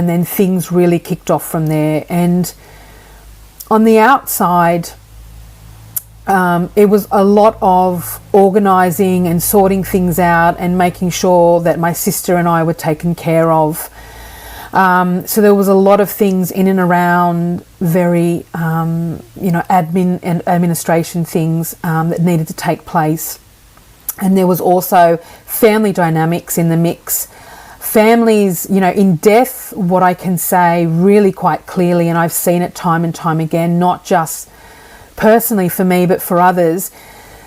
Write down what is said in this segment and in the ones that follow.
And then things really kicked off from there. And on the outside, it was a lot of organising and sorting things out and making sure that my sister and I were taken care of. So there was a lot of things in and around very, admin and administration things that needed to take place. And there was also family dynamics in the mix. Families, in death, what I can say really quite clearly, and I've seen it time and time again, not just personally for me, but for others,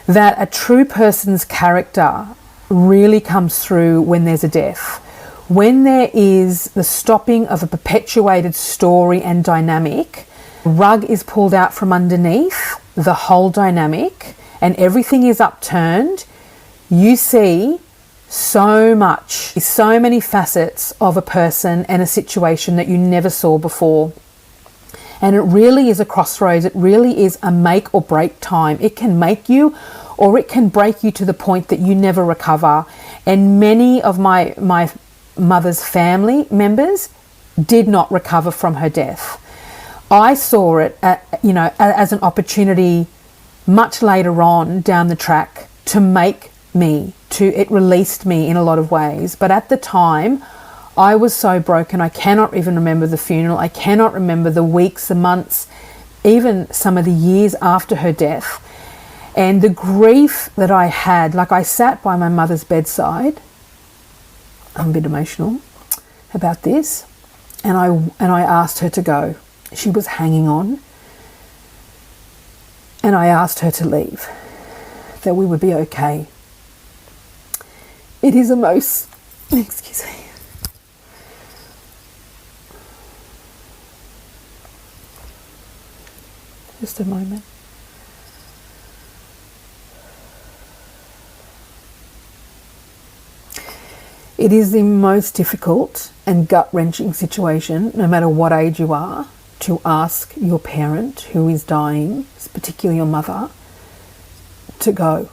that a true person's character really comes through when there's a death. When there is the stopping of a perpetuated story and dynamic, rug is pulled out from underneath the whole dynamic and everything is upturned, you see so many facets of a person and a situation that you never saw before. And it really is a crossroads. It really is a make or break time. It can make you or it can break you to the point that you never recover. And many of my mother's family members did not recover from her death. I saw it as an opportunity much later on down the track to make me, it released me in a lot of ways. But at the time, I was so broken. I cannot even remember the funeral. I cannot remember the weeks, the months, even some of the years after her death. And the grief that I had, like I sat by my mother's bedside, I'm a bit emotional about this, and I asked her to go. She was hanging on, and I asked her to leave, that we would be okay. It is a most, excuse me. Just a moment. It is the most difficult and gut-wrenching situation, no matter what age you are, to ask your parent who is dying, particularly your mother, to go.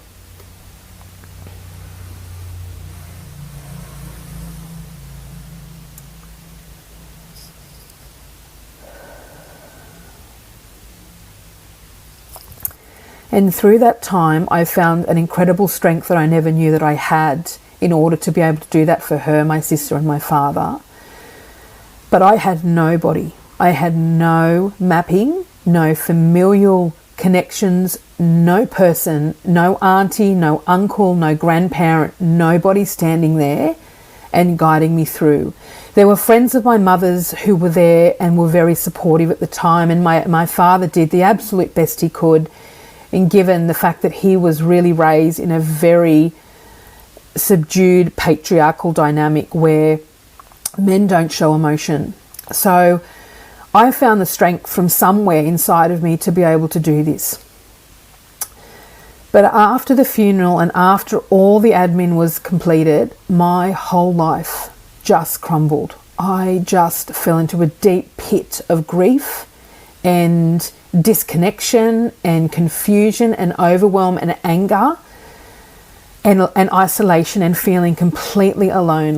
And through that time, I found an incredible strength that I never knew that I had in order to be able to do that for her, my sister and my father. But I had nobody. I had no mapping, no familial connections, no person, no auntie, no uncle, no grandparent, nobody standing there and guiding me through. There were friends of my mother's who were there and were very supportive at the time, and my father did the absolute best he could. And given the fact that he was really raised in a very subdued patriarchal dynamic where men don't show emotion. So I found the strength from somewhere inside of me to be able to do this. But after the funeral and after all the admin was completed, my whole life just crumbled. I just fell into a deep pit of grief and disconnection and confusion and overwhelm and anger and isolation and feeling completely alone.